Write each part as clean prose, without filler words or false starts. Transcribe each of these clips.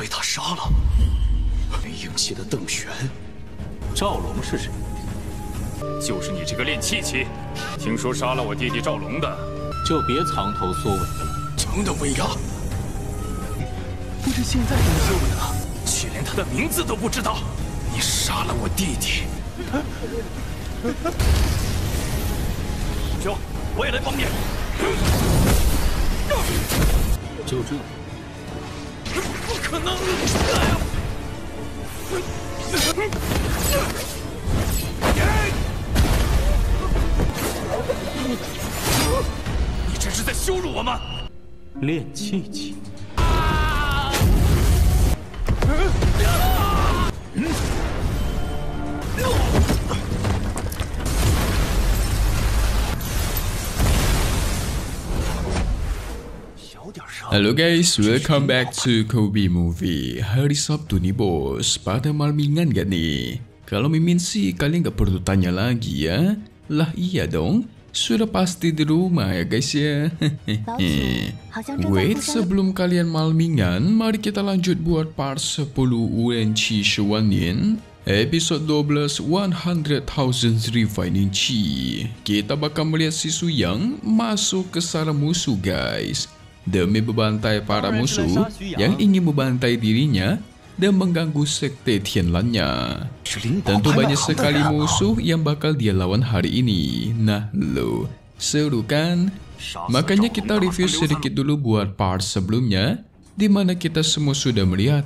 被他杀了。没英气的邓玄，赵龙是谁？就是你这个练气气，听说杀了我弟弟赵龙的，就别藏头缩尾了。成的威压，不知现在怎么修为了？却连他的名字都不知道。你杀了我弟弟，兄，我也来帮你。就这？不可能！你这是在羞辱我吗？练气气。Halo guys, welcome back to Kobe Movie. Hari Sabtu nih bos, pada malmingan gak nih? Kalau mimin sih kalian gak perlu tanya lagi ya. Lah iya dong, sudah pasti di rumah ya guys ya. Wait, sebelum kalian malmingan, mari kita lanjut buat part 10 Urenchi Shuanin episode 12 100,000 Refining Chi. Kita bakal melihat si Suyang masuk ke sarang musuh guys, demi membantai para musuh yang ingin membantai dirinya dan mengganggu sekte Tianlannya. Tentu banyak sekali musuh yang bakal dia lawan hari ini. Nah lo, seru kan? Makanya kita review sedikit dulu buat part sebelumnya, di mana kita semua sudah melihat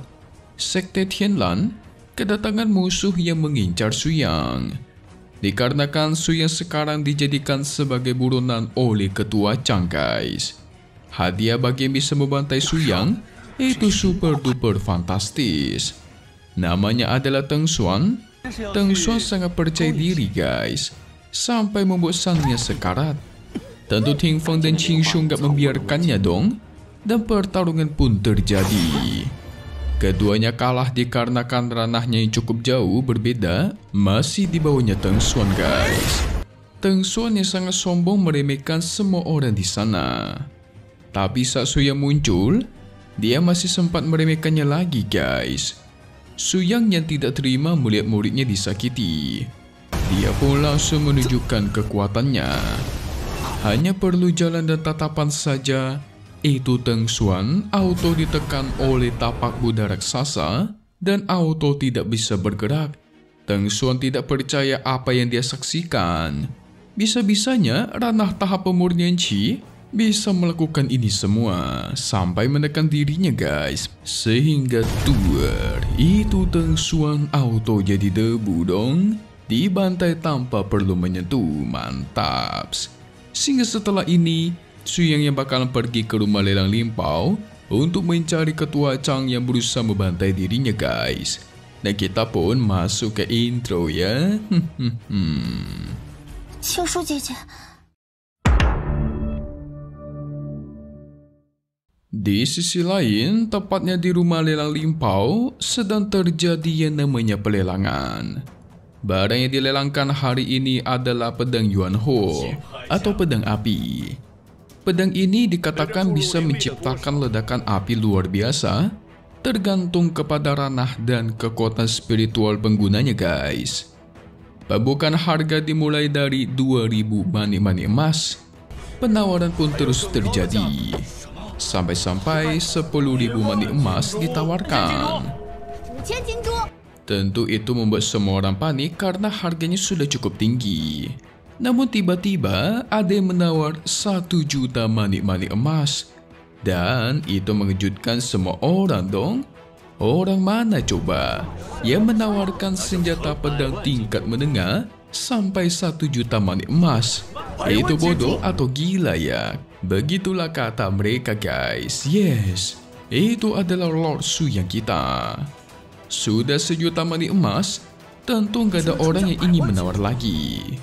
sekte Tianlan kedatangan musuh yang mengincar Suyang. Dikarenakan Suyang sekarang dijadikan sebagai buronan oleh ketua Chang guys. Hadiah bagi yang bisa membantai Suyang itu super duper fantastis. Namanya adalah Teng Xuan. Teng Xuan sangat percaya diri guys, sampai membuat sangnya sekarat. Tentu Ting Feng dan Qing Shun gak membiarkannya dong, dan pertarungan pun terjadi. Keduanya kalah dikarenakan ranahnya yang cukup jauh berbeda, masih di bawahnya Teng Xuan guys. Teng Xuan yang sangat sombong meremehkan semua orang di sana. Tapi saat Suyang muncul, dia masih sempat meremehkannya lagi guys. Suyang yang tidak terima melihat muridnya disakiti, dia pun langsung menunjukkan kekuatannya. Hanya perlu jalan dan tatapan saja, itu Teng Xuan auto ditekan oleh tapak Buddha raksasa dan auto tidak bisa bergerak. Teng Xuan tidak percaya apa yang dia saksikan. Bisa-bisanya ranah tahap pemurnian Qi bisa melakukan ini semua sampai menekan dirinya guys, sehingga tuer. Itu Teng Xuan auto jadi debu dong, dibantai tanpa perlu menyentuh. Mantap. Sehingga setelah ini Suyang yang bakalan pergi ke rumah lelang limpau untuk mencari ketua Chang yang berusaha membantai dirinya guys. Dan kita pun masuk ke intro ya.青书姐姐， Di sisi lain, tepatnya di rumah lelang limpau, sedang terjadi yang namanya pelelangan. Barang yang dilelangkan hari ini adalah pedang Yuan Ho atau pedang api. Pedang ini dikatakan bisa menciptakan ledakan api luar biasa, tergantung kepada ranah dan kekuatan spiritual penggunanya guys. Pembukaan harga dimulai dari 2.000 manik-manik emas. Penawaran pun terus terjadi, sampai-sampai 10.000 manik emas ditawarkan. Tentu itu membuat semua orang panik karena harganya sudah cukup tinggi. Namun tiba-tiba ada yang menawar 1 juta manik-manik emas. Dan itu mengejutkan semua orang dong. Orang mana coba yang menawarkan senjata pedang tingkat menengah sampai 1 juta manik emas? Itu bodoh atau gila ya? Begitulah kata mereka guys. Yes, itu adalah Lord Suyang kita. Sudah 1 juta manik emas, tentu gak ada orang yang ingin menawar lagi.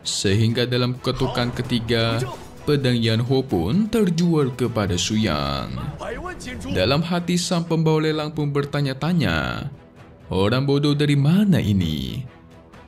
Sehingga dalam ketukan ketiga, pedang Yan Ho pun terjual kepada Suyang. Dalam hati sang pembawa lelang pun bertanya-tanya, orang bodoh dari mana ini?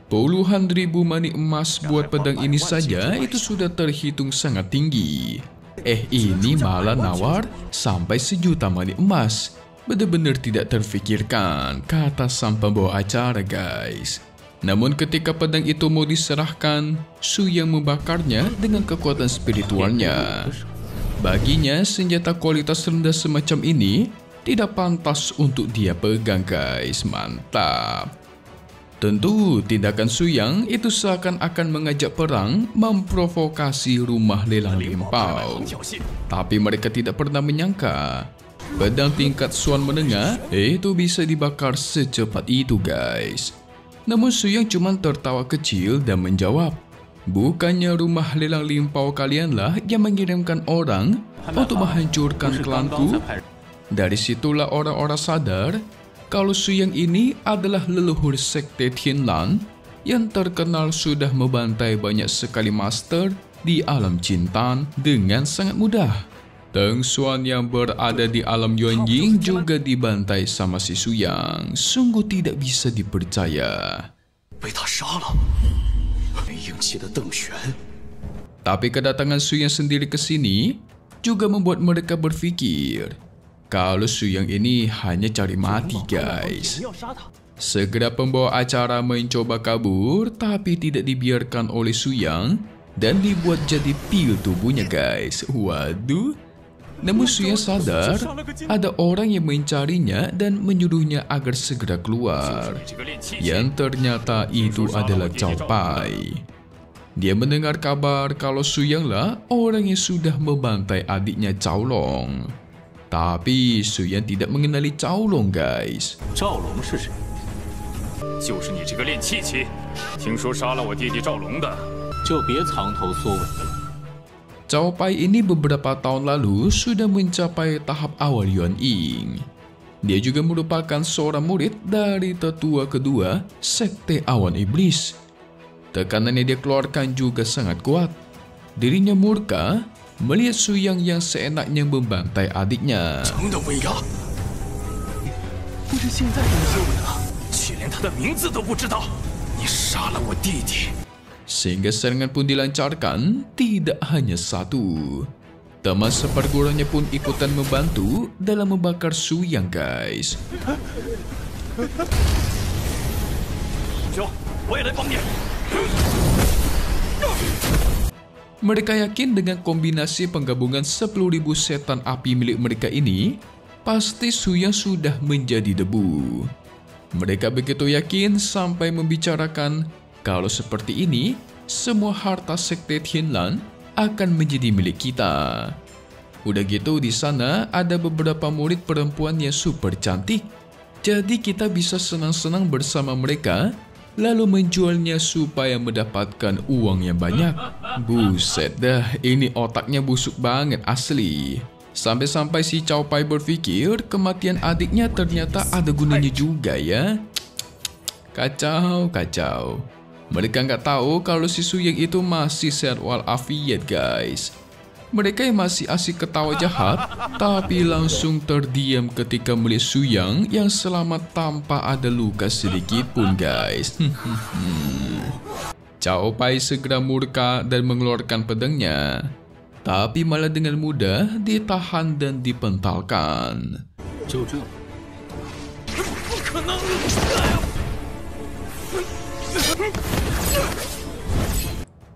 Puluhan ribu manik emas buat pedang ini saja itu sudah terhitung sangat tinggi. Ini malah nawar sampai 1 juta manik emas. Benar-benar tidak terfikirkan, kata sang pembawa acara guys. Namun ketika pedang itu mau diserahkan, Su Yang membakarnya dengan kekuatan spiritualnya. Baginya senjata kualitas rendah semacam ini tidak pantas untuk dia pegang guys. Mantap. Tentu tindakan Su Yang itu seakan-akan mengajak perang, memprovokasi rumah lelang limpau. Tapi mereka tidak pernah menyangka pedang tingkat Suan menengah itu bisa dibakar secepat itu guys. Namun Su Yang cuma tertawa kecil dan menjawab, bukannya rumah lelang limpau kalianlah yang mengirimkan orang untuk menghancurkan klanku? Dari situlah orang-orang sadar kalau Su Yang ini adalah leluhur sekte Tianlan yang terkenal sudah membantai banyak sekali master di alam Jintan dengan sangat mudah. Teng Xuan yang berada di alam Yuanying juga dibantai sama si Su Yang. Sungguh tidak bisa dipercaya. Tapi kedatangan Su Yang sendiri ke sini juga membuat mereka berpikir kalau Su Yang ini hanya cari mati guys. Segera pembawa acara mencoba kabur tapi tidak dibiarkan oleh Su Yang dan dibuat jadi pil tubuhnya guys. Waduh. Namun Su Yang sadar ada orang yang mencarinya dan menyuruhnya agar segera keluar. Yang ternyata itu adalah Cao Pai. Dia mendengar kabar kalau Su Yang lah orang yang sudah membantai adiknya Cao Long. Tapi Su Yang tidak mengenali Cao Long guys. 赵龙是谁？就是你这个练气器，听说杀了我弟弟赵龙的，就别藏头缩尾了。 Cao Pai ini beberapa tahun lalu sudah mencapai tahap awal Yuanying. Dia juga merupakan seorang murid dari tetua kedua sekte awan iblis. Tekanan yang dia keluarkan juga sangat kuat. Dirinya murka melihat Su Yang yang seenaknya membantai adiknya. 不知现在怎么修为了？ 却连他的名字都不知道，你杀了我弟弟！ Sehingga serangan pun dilancarkan, tidak hanya satu. Teman seperguruannya pun ikutan membantu dalam membakar Su Yang guys. 兄，我也来帮你。 Mereka yakin dengan kombinasi penggabungan 10.000 setan api milik mereka ini, pasti Su Yang sudah menjadi debu. Mereka begitu yakin sampai membicarakan kalau seperti ini, semua harta sekte Tianlan akan menjadi milik kita. Udah gitu di sana ada beberapa murid perempuan yang super cantik. Jadi kita bisa senang-senang bersama mereka, lalu menjualnya supaya mendapatkan uang yang banyak. Buset dah, ini otaknya busuk banget asli. Sampai-sampai si Cao Pai berpikir kematian adiknya ternyata ada gunanya juga ya. Kacau, kacau. Mereka nggak tahu kalau si Su Yang itu masih sehat walafiat guys. Mereka yang masih asik ketawa jahat, tapi langsung terdiam ketika melihat Su Yang yang selamat tanpa ada luka sedikit pun guys. Cao Pai segera murka dan mengeluarkan pedangnya. Tapi malah dengan mudah ditahan dan dipentalkan.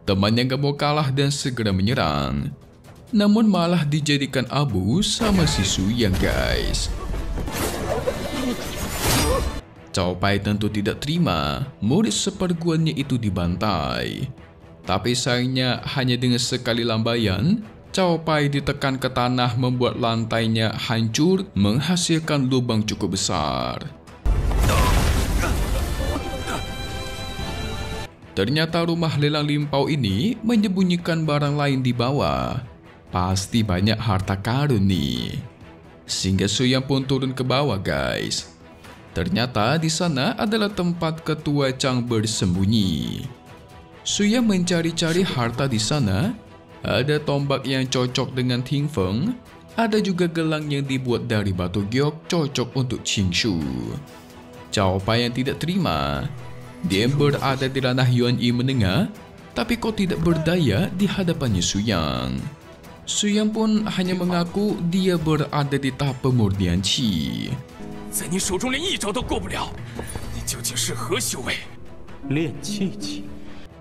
Temannya gak mau kalah dan segera menyerang. Namun malah dijadikan abu sama si Su Yang guys. Cao Pai tentu tidak terima murid seperguruannya itu dibantai. Tapi sayangnya hanya dengan sekali lambaian, Cao Pai ditekan ke tanah membuat lantainya hancur menghasilkan lubang cukup besar. Ternyata rumah lelang limpau ini menyembunyikan barang lain di bawah. Pasti banyak harta karun nih. Sehingga Su Yang pun turun ke bawah guys. Ternyata di sana adalah tempat ketua Chang bersembunyi. Su Yang mencari-cari harta di sana. Ada tombak yang cocok dengan Ting Feng. Ada juga gelang yang dibuat dari batu giok cocok untuk Qing Shu. Cao Pai yang tidak terima. Dia berada di ranah Yuanying menengah, tapi kok tidak berdaya di hadapannya Su Yang. Su Yang pun hanya mengaku dia berada di tahap pemurnian Qi. 在你手中连一招都过不了，你究竟是何修为？练气气。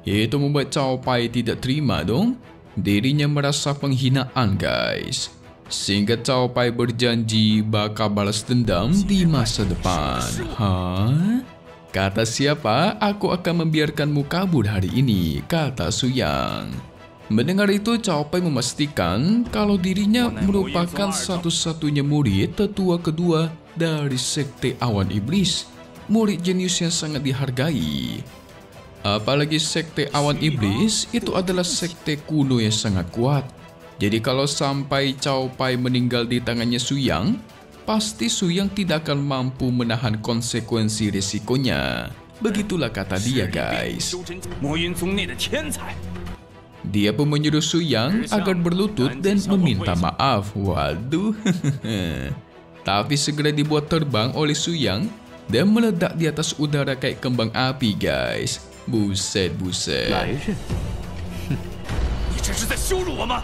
Itu membuat Cao Pai tidak terima dong. Dirinya merasa penghinaan guys. Sehingga Cao Pai berjanji bakal balas dendam di masa depan. Hah? Kata siapa? Aku akan membiarkanmu kabur hari ini, kata Su Yang. Mendengar itu, Cao Pai memastikan kalau dirinya merupakan satu-satunya murid tetua kedua dari Sekte Awan Iblis. Murid jenius yang sangat dihargai. Apalagi Sekte Awan Iblis itu adalah sekte kuno yang sangat kuat. Jadi kalau sampai Cao Pai meninggal di tangannya Su Yang, pasti Su Yang tidak akan mampu menahan konsekuensi risikonya. Begitulah kata dia guys. 魔云宗内的天才。 Dia pun menyuruh Su Yang agar berlutut dan meminta maaf. Waduh. Tapi segera dibuat terbang oleh Su Yang dan meledak di atas udara kayak kembang api guys. Buset, buset. 来人！你这是在羞辱我吗？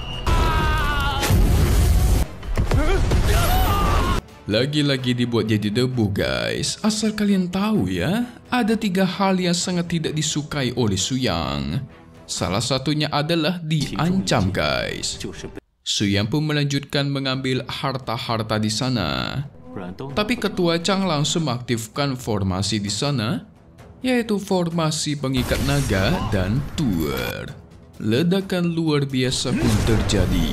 Lagi-lagi dibuat jadi debu guys. Asal kalian tahu ya, ada 3 hal yang sangat tidak disukai oleh Su Yang. Salah satunya adalah diancam guys. Su Yang pun melanjutkan mengambil harta-harta di sana. Tapi Ketua Chang langsung mengaktifkan formasi di sana, yaitu formasi pengikat naga dan tuer. Ledakan luar biasa pun terjadi.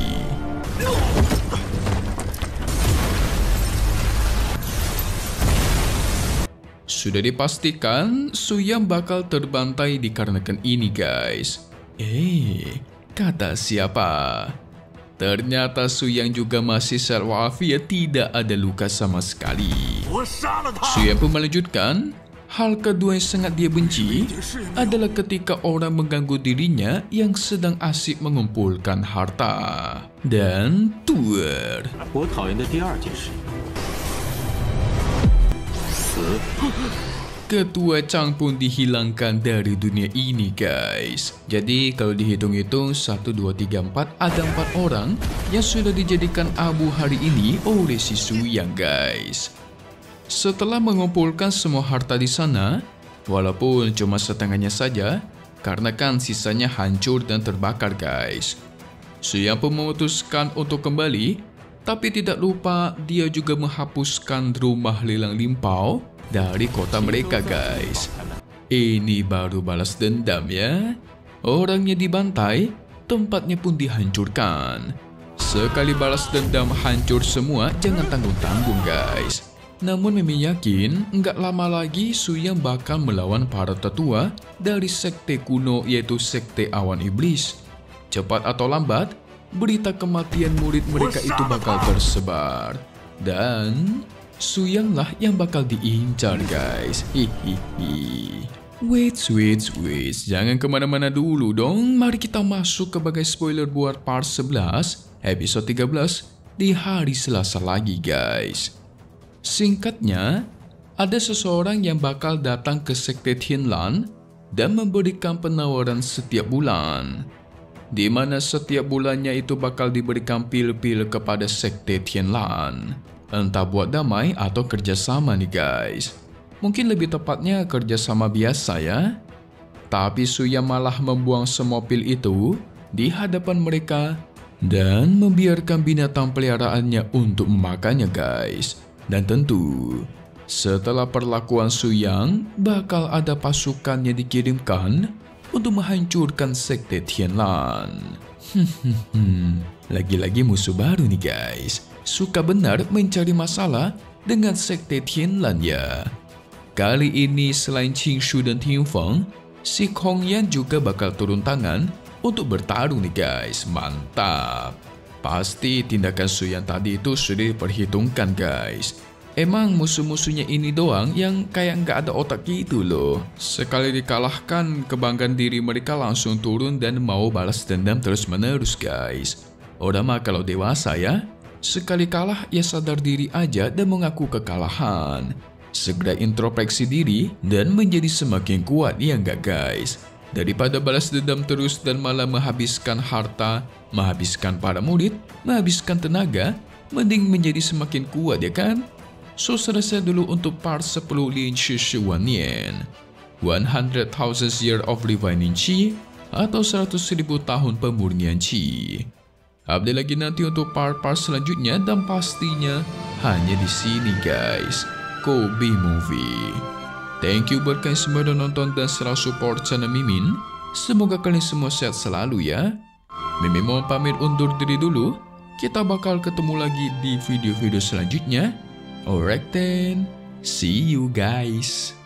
Sudah dipastikan Su Yang bakal terbantai dikarenakan ini guys. Kata siapa? Ternyata Su Yang juga masih walafiat, tidak ada luka sama sekali. Su Yang pun melanjutkan, hal kedua yang sangat dia benci adalah ketika orang mengganggu dirinya yang sedang asik mengumpulkan harta dan tuer. 我讨厌的第二件事，死。 Ketua Chang pun dihilangkan dari dunia ini guys. Jadi kalau dihitung-hitung 1, 2, 3, 4 ada 4 orang yang sudah dijadikan abu hari ini oleh si Su Yang guys. Setelah mengumpulkan semua harta di sana, walaupun cuma setengahnya saja, karena kan sisanya hancur dan terbakar guys. Su Yang pun memutuskan untuk kembali, tapi tidak lupa dia juga menghapuskan rumah lelang limpau dari kota mereka guys. Ini baru balas dendam ya. Orangnya dibantai, tempatnya pun dihancurkan. Sekali balas dendam hancur semua, jangan tanggung-tanggung guys. Namun Mimi yakin nggak lama lagi Su Yang bakal melawan para tetua dari sekte kuno yaitu Sekte Awan Iblis. Cepat atau lambat, berita kematian murid mereka itu bakal tersebar. Dan Su Yang lah yang bakal diincar guys. Wait, jangan kemana-mana dulu dong. Mari kita masuk ke bagai spoiler buat part 11 episode 13 di hari Selasa lagi guys. Singkatnya, ada seseorang yang bakal datang ke Sekte Tianlan dan memberikan penawaran setiap bulan, di mana setiap bulannya itu bakal diberikan pil-pil kepada Sekte Tianlan. Entah buat damai atau kerjasama nih guys. Mungkin lebih tepatnya kerjasama biasa ya. Tapi Su Yang malah membuang semua pil itu di hadapan mereka dan membiarkan binatang peliharaannya untuk memakannya guys. Dan tentu setelah perlakuan Su Yang, bakal ada pasukan yang dikirimkan untuk menghancurkan Sekte Tianlan. Lagi-lagi musuh baru nih guys. Suka benar mencari masalah dengan Sekte Tianlan ya. Kali ini selain Qing Shu dan Ting Feng, si Kong Yan juga bakal turun tangan untuk bertarung nih guys. Mantap. Pasti tindakan Su Yang tadi itu sudah diperhitungkan guys. Emang musuh-musuhnya ini doang yang kayak nggak ada otak gitu loh. Sekali dikalahkan, kebanggaan diri mereka langsung turun dan mau balas dendam terus-menerus guys. Orang mah kalau dewasa ya, sekali kalah ya sadar diri aja dan mengaku kekalahan. Segera introspeksi diri dan menjadi semakin kuat ya nggak guys? Daripada balas dendam terus dan malah menghabiskan harta, menghabiskan para murid, menghabiskan tenaga, mending menjadi semakin kuat ya kan? So selesai dulu untuk part 10 Lin Shi Shi Wan Nian. 100,000 Year of Refining Qi atau 100.000 tahun pemurnian Qi. Update lagi nanti untuk part-part selanjutnya dan pastinya hanya di sini guys, Kobe Movie. Thank you buat kalian semua yang nonton dan selalu support channel Mimin. Semoga kalian semua sehat selalu ya. Mimin mau pamit undur diri dulu. Kita bakal ketemu lagi di video-video selanjutnya. Alright then, see you guys.